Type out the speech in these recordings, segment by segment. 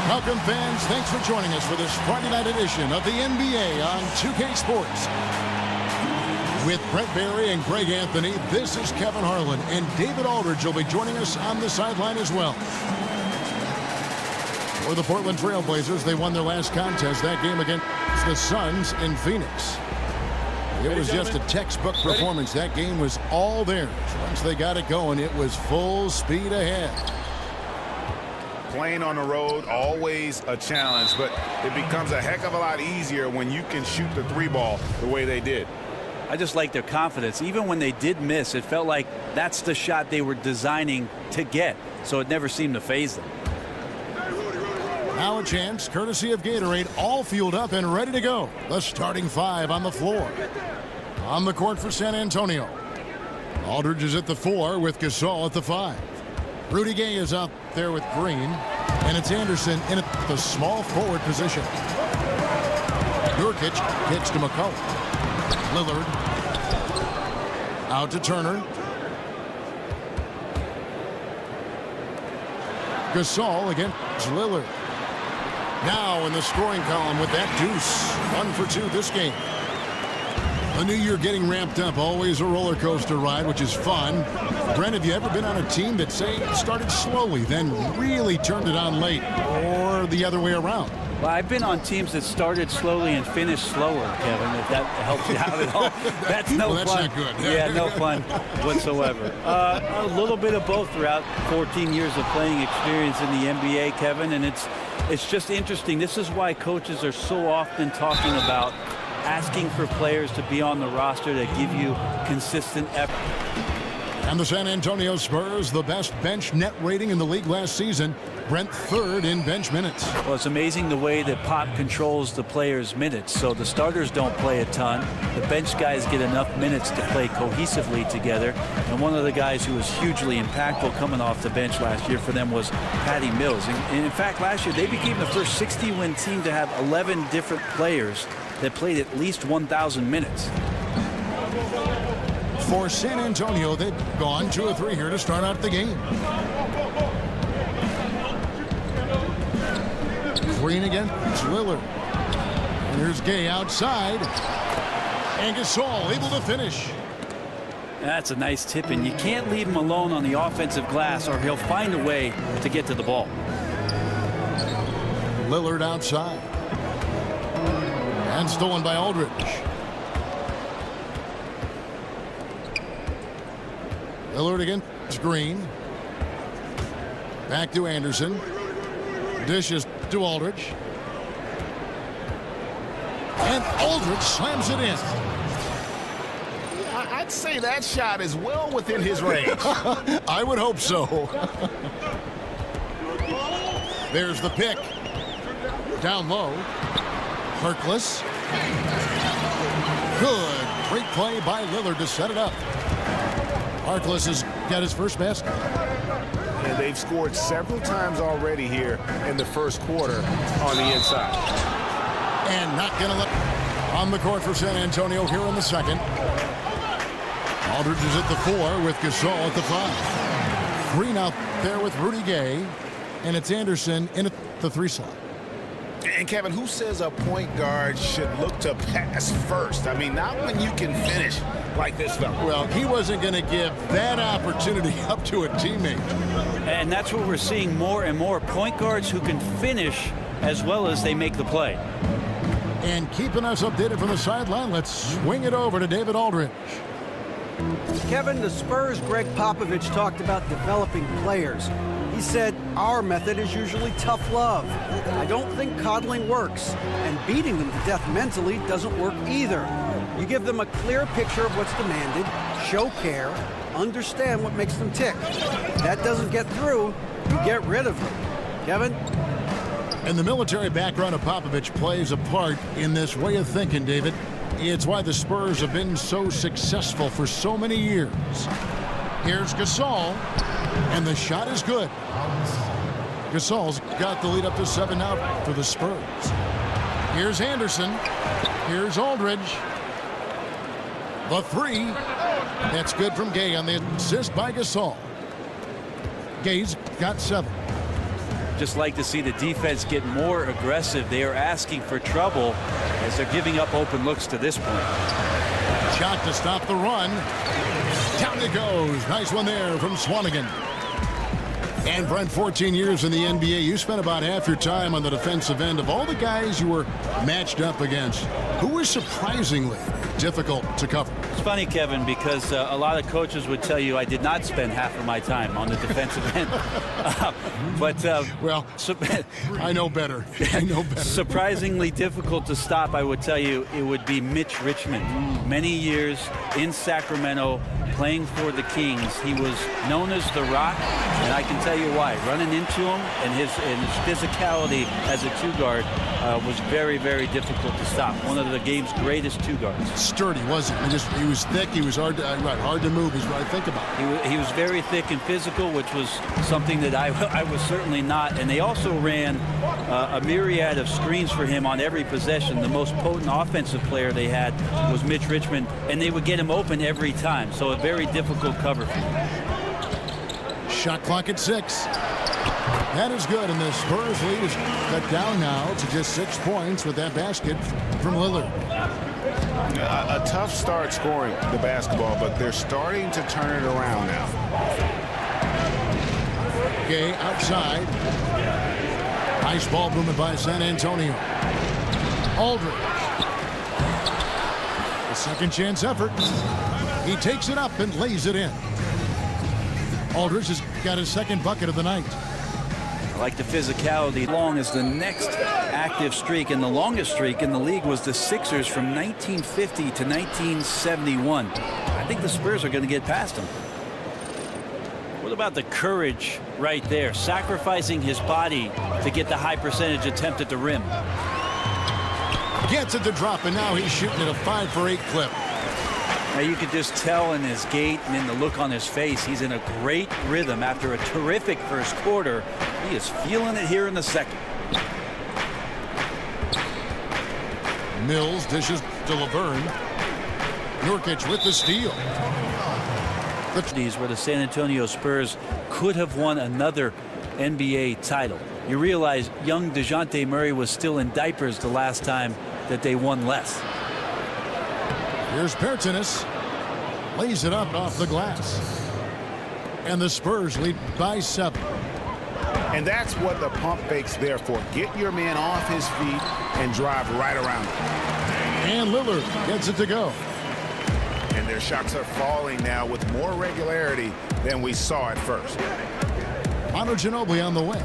Welcome, fans. Thanks for joining us for this Friday night edition of the NBA on 2K Sports. With Brent Barry and Greg Anthony, this is Kevin Harlan, and David Aldridge will be joining us on the sideline as well. For the Portland Trailblazers, they won their last contest, that game against the Suns in Phoenix. It was just a textbook performance. That game was all theirs. Once they got it going, it was full speed ahead. Playing on the road, always a challenge, but it becomes a heck of a lot easier when you can shoot the three ball the way they did. I just like their confidence. Even when they did miss, it felt like that's the shot they were designing to get, so it never seemed to faze them. Now a chance, courtesy of Gatorade, all fueled up and ready to go. The starting five on the floor. On the court for San Antonio. Aldridge is at the 4 with Gasol at the 5. Rudy Gay is out there with Green, and it's Anderson in the small forward position. Nurkic kicks to McCollum. Lillard out to Turner. Gasol against Lillard. Now in the scoring column with that deuce. 1 for 2 this game. A new year getting ramped up, always a roller coaster ride, which is fun. Brent, have you ever been on a team that, say, started slowly, then really turned it on late, or the other way around? Well, I've been on teams that started slowly and finished slower, Kevin, if that helps you out at all. That's no well, that's fun. Not good. Yeah, no fun whatsoever. A little bit of both throughout 14 years of playing experience in the NBA, Kevin, and it's just interesting. This is why coaches are so often talking about asking for players to be on the roster that give you consistent effort. And the San Antonio Spurs, the best bench net rating in the league last season. Brent, 3rd in bench minutes. Well, it's amazing the way that Pop controls the players' minutes. So the starters don't play a ton. The bench guys get enough minutes to play cohesively together. And one of the guys who was hugely impactful coming off the bench last year for them was Patty Mills. And in fact, last year they became the first 60-win team to have 11 different players that played at least 1,000 minutes. For San Antonio, they've gone 2 of 3 here to start out the game. Green against Lillard. And here's Gay outside. And Gasol able to finish. That's a nice tip, and you can't leave him alone on the offensive glass or he'll find a way to get to the ball. Lillard outside. And stolen by Aldridge. Lillard against Green. Back to Anderson. Dishes to Aldridge. And Aldridge slams it in. I'd say that shot is well within his range. I would hope so. There's the pick. Down low. Harkless. Good. Great play by Lillard to set it up. Harkless has got his first basket. And they've scored several times already here in the first quarter on the inside. And not going to let on the court for San Antonio here in the second. Aldridge is at the 4 with Gasol at the 5. Green out there with Rudy Gay. And it's Anderson in at the 3 slot. And Kevin, who says a point guard should look to pass first? I mean, not when you can finish like this fella. Well, he wasn't going to give that opportunity up to a teammate. And that's what we're seeing more and more. Point guards who can finish as well as they make the play. And keeping us updated from the sideline, let's swing it over to David Aldridge. Kevin, the Spurs' Greg Popovich talked about developing players. He said, our method is usually tough love. I don't think coddling works, and beating them to death mentally doesn't work either. You give them a clear picture of what's demanded, show care, understand what makes them tick. If that doesn't get through, you get rid of them. Kevin? And the military background of Popovich plays a part in this way of thinking, David. It's why the Spurs have been so successful for so many years. Here's Gasol, and the shot is good. Gasol's got the lead up to 7 now for the Spurs. Here's Anderson. Here's Aldridge. The 3. That's good from Gay on the assist by Gasol. Gay's got 7. just like to see the defense get more aggressive. They are asking for trouble as they're giving up open looks to this point. Shot to stop the run. Down it goes. Nice one there from Swanigan. And Brent, 14 years in the NBA, you spent about half your time on the defensive end. Of all the guys you were matched up against, who was surprisingly difficult to cover? It's funny, Kevin, because a lot of coaches would tell you I did not spend half of my time on the defensive end. Well, I know better. I know better. Surprisingly difficult to stop, I would tell you, it would be Mitch Richmond. Many years in Sacramento playing for the Kings. He was known as the Rock, and I can tell you why. Running into him and his physicality as a two-guard was very, very difficult to stop. One of the game's greatest two-guards. Sturdy, wasn't he? He was thick. He was hard to move is what I think about. He was very thick and physical, which was something that I was certainly not. And they also ran a myriad of screens for him on every possession. The most potent offensive player they had was Mitch Richmond, and they would get him open every time. So a very difficult cover for him. Shot clock at 6. That is good, and the Spurs lead is cut down now to just 6 points with that basket from Lillard. A tough start scoring the basketball, but they're starting to turn it around now. Gay outside. Nice ball movement by San Antonio. Aldridge. A second chance effort. He takes it up and lays it in. Aldridge has got his second bucket of the night. I like the physicality. Long as the next active streak, and the longest streak in the league was the Sixers from 1950 to 1971. I think the Spurs are going to get past them. What about the courage right there? Sacrificing his body to get the high percentage attempt at the rim. Gets it to drop, and now he's shooting at a 5 for 8 clip. Now you could just tell in his gait and in the look on his face, he's in a great rhythm after a terrific first quarter. He is feeling it here in the second. Mills dishes to Laverne. Nurkic with the steal. These where the San Antonio Spurs could have won another NBA title. You realize young DeJounte Murray was still in diapers the last time that they won less. Here's Bertans. Lays it up off the glass. And the Spurs lead by 7. And that's what the pump fake's there for. Get your man off his feet and drive right around him. And Lillard gets it to go. And their shots are falling now with more regularity than we saw at first. Manu Ginobili on the way.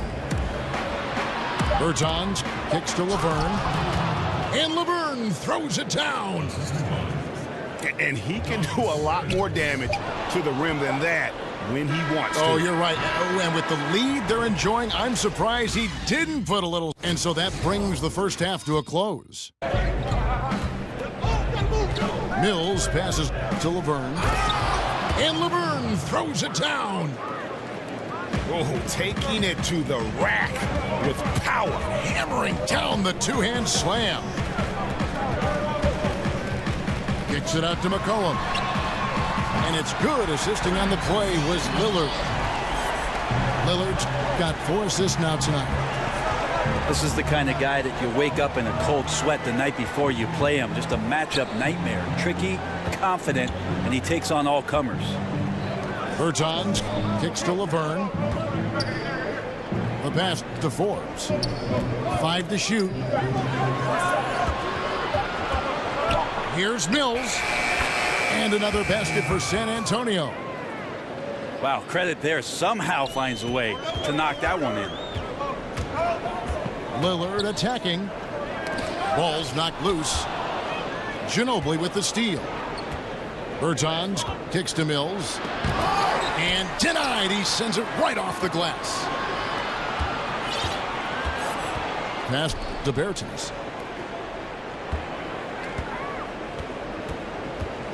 Bertans kicks to Laverne. And Laverne throws it down. And he can do a lot more damage to the rim than that when he wants to. Oh, you're right. Oh, and with the lead they're enjoying, I'm surprised he didn't put a little. And so that brings the first half to a close. Mills passes to Laverne. And Laverne throws it down. Oh, taking it to the rack with power. Hammering down the two-hand slam. Kicks it out to McCollum. And it's good. Assisting on the play was Lillard. Lillard's got 4 assists now tonight. This is the kind of guy that you wake up in a cold sweat the night before you play him. Just a matchup nightmare. Tricky, confident, and he takes on all comers. Bertans kicks to Laverne. The pass to Forbes. 5 to shoot. Here's Mills. And another basket for San Antonio. Wow, credit there. Somehow finds a way to knock that one in. Lillard attacking. Ball's knocked loose. Ginobili with the steal. Bertans kicks to Mills. And denied. He sends it right off the glass. Pass to Bertans.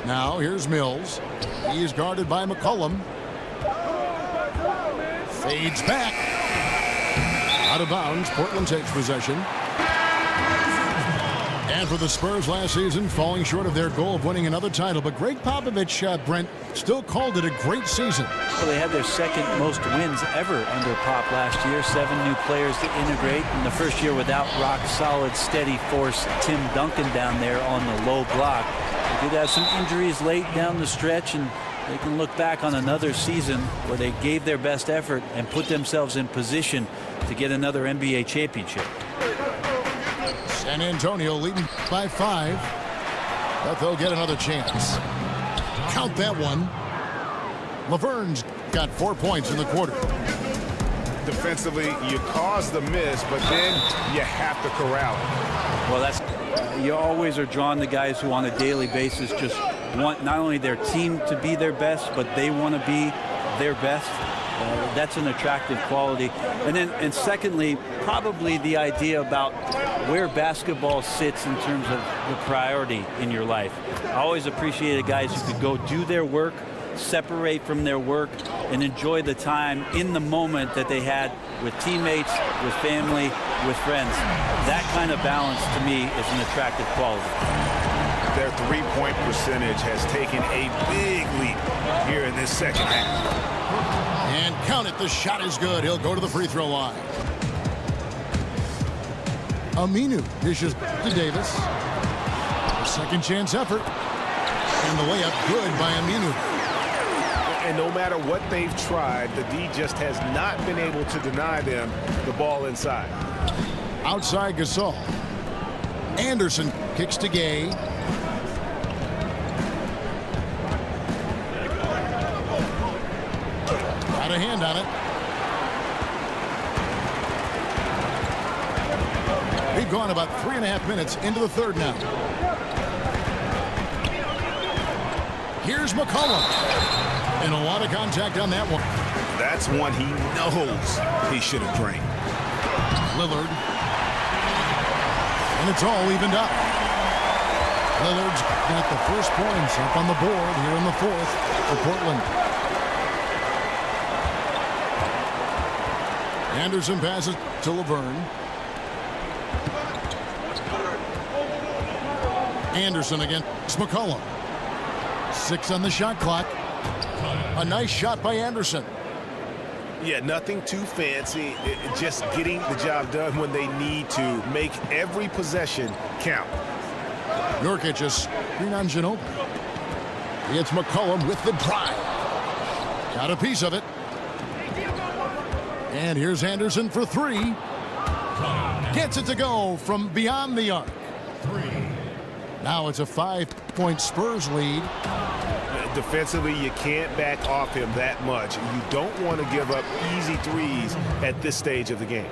Now here's Mills. He is guarded by McCollum. Fades back. Out of bounds. Portland takes possession. And for the Spurs last season, falling short of their goal of winning another title. But Greg Popovich, Brent, still called it a great season. Well, they had their second most wins ever under Pop last year. 7 new players to integrate in the first year without rock-solid, steady force Tim Duncan down there on the low block. They did have some injuries late down the stretch, and they can look back on another season where they gave their best effort and put themselves in position to get another NBA championship. San Antonio leading by 5, but they'll get another chance. Count that one. Laverne's got 4 points in the quarter. Defensively, you cause the miss, but then you have to corral it. Well, that's you always are drawn to guys who on a daily basis just want not only their team to be their best, but they want to be their best. That's an attractive quality. And secondly, probably the idea about where basketball sits in terms of the priority in your life. I always appreciated guys who could go do their work, separate from their work, and enjoy the time in the moment that they had with teammates, with family, with friends. That kind of balance, to me, is an attractive quality. Their three-point percentage has taken a big leap here in this second half. And count it, the shot is good. He'll go to the free throw line. Aminu dishes to Davis. A second chance effort. And the layup good by Aminu. And no matter what they've tried, the D just has not been able to deny them the ball inside. Outside Gasol. Anderson kicks to Gay. Got a hand on it. We've gone about 3.5 minutes into the third now. Here's McCollum. And a lot of contact on that one. That's one he knows he should have drained. Lillard. And it's all evened up. Lillard's got the first points up on the board here in the fourth for Portland. Anderson passes to Laverne. Anderson against McCollum. 6 on the shot clock. A nice shot by Anderson. Yeah, nothing too fancy. Just getting the job done when they need to. Make every possession count. Nurkic is screen on Ginobili. It's McCollum with the drive. Got a piece of it. And here's Anderson for 3. Gets it to go from beyond the arc. Now it's a 5-point Spurs lead. Defensively, you can't back off him that much. You don't want to give up easy threes at this stage of the game.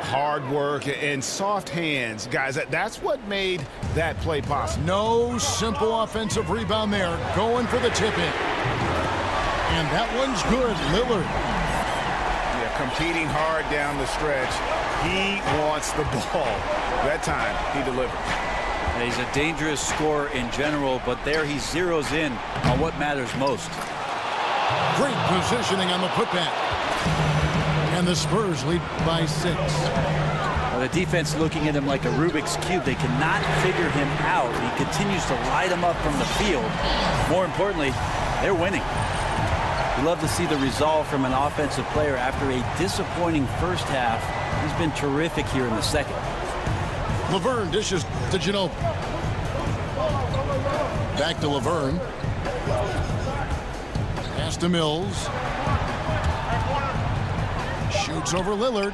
Hard work and soft hands, guys. That's what made that play possible. No simple offensive rebound there. Going for the tip-in. And that one's good. Lillard. Yeah, competing hard down the stretch. He wants the ball. That time, he delivered. He's a dangerous scorer in general, but there he zeroes in on what matters most. Great positioning on the putback. And the Spurs lead by 6. Well, the defense looking at him like a Rubik's Cube. They cannot figure him out. He continues to light them up from the field. More importantly, they're winning. You love to see the resolve from an offensive player after a disappointing first half. He's been terrific here in the second. Laverne dishes to Ginobili. Back to Laverne. Pass to Mills. Shoots over Lillard.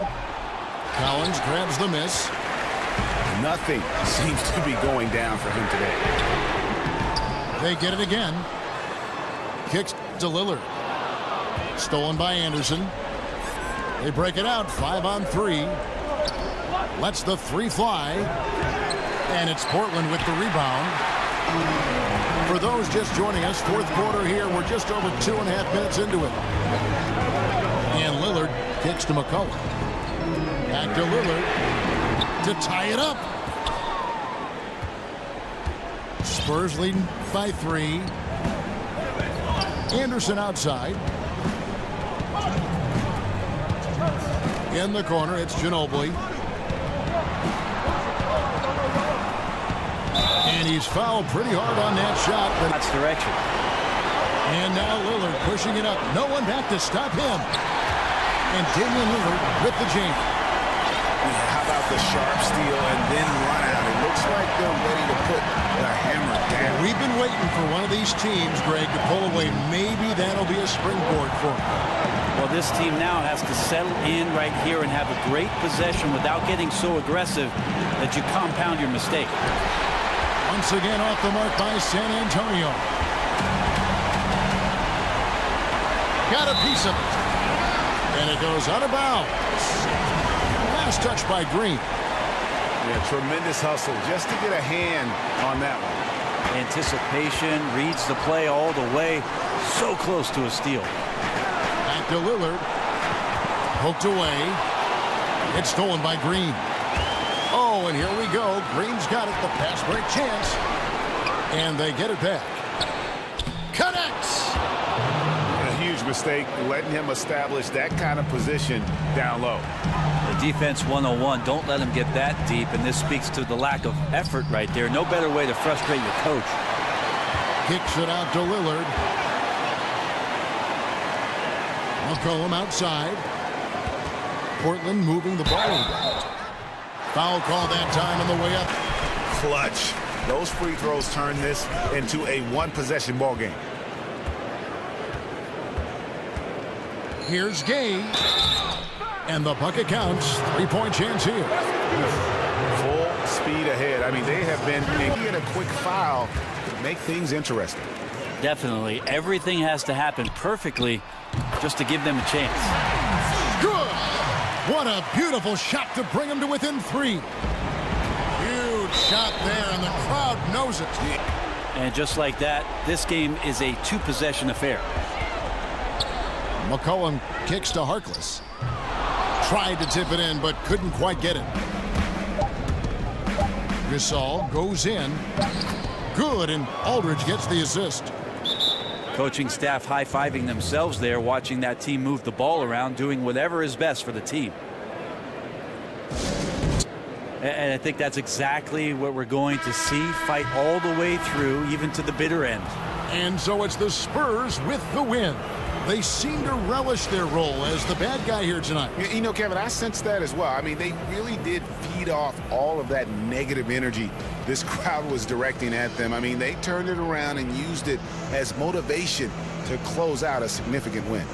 Collins grabs the miss. Nothing seems to be going down for him today. They get it again. Kicks to Lillard. Stolen by Anderson. They break it out. 5 on 3. Lets the 3 fly. And it's Portland with the rebound. For those just joining us, fourth quarter here. We're just over 2.5 minutes into it. And Lillard kicks to McCollum. Back to Lillard to tie it up. Spurs leading by 3. Anderson outside. In the corner, it's Ginobili. And he's fouled pretty hard on that shot. But That's direction. and now Lillard pushing it up. No one back to stop him. And Damian Lillard with the jam. How about the sharp steal and then run out? It looks like they're ready to put the hammer down. We've been waiting for one of these teams, Greg, to pull away. Maybe that'll be a springboard for them. Well, this team now has to settle in right here and have a great possession without getting so aggressive that you compound your mistake. Once again off the mark by San Antonio. Got a piece of it. And it goes out of bounds. Last touch by Green. Yeah, tremendous hustle just to get a hand on that one. Anticipation, reads the play all the way. So close to a steal. Back to Lillard. Poked away. It's stolen by Green. Oh, and here we go. Green's got it. The pass break chance. And they get it back. Connects. A huge mistake letting him establish that kind of position down low. The defense 101. Don't let him get that deep. And this speaks to the lack of effort right there. No better way to frustrate your coach. Kicks it out to Lillard. McCollum outside. Portland moving the ball around. Foul call that time on the way up. Clutch. Those free throws turn this into a one-possession ball game. Here's Gay. And the bucket counts. Three-point chance here. Full speed ahead. I mean, they have been making a quick foul to make things interesting. Definitely. Everything has to happen perfectly just to give them a chance. Good. What a beautiful shot to bring them to within three. Huge shot there, and the crowd knows it. And just like that, this game is a two-possession affair. McCollum kicks to Harkless. Tried to tip it in, but couldn't quite get it. Gasol goes in. Good, and Aldridge gets the assist. Coaching staff high-fiving themselves there, watching that team move the ball around, doing whatever is best for the team. And I think that's exactly what we're going to see. Fight all the way through, even to the bitter end. And so it's the Spurs with the win. They seem to relish their role as the bad guy here tonight. You know, Kevin, I sense that as well. I mean, they really did feed off all of that negative energy this crowd was directing at them. I mean, they turned it around and used it as motivation to close out a significant win.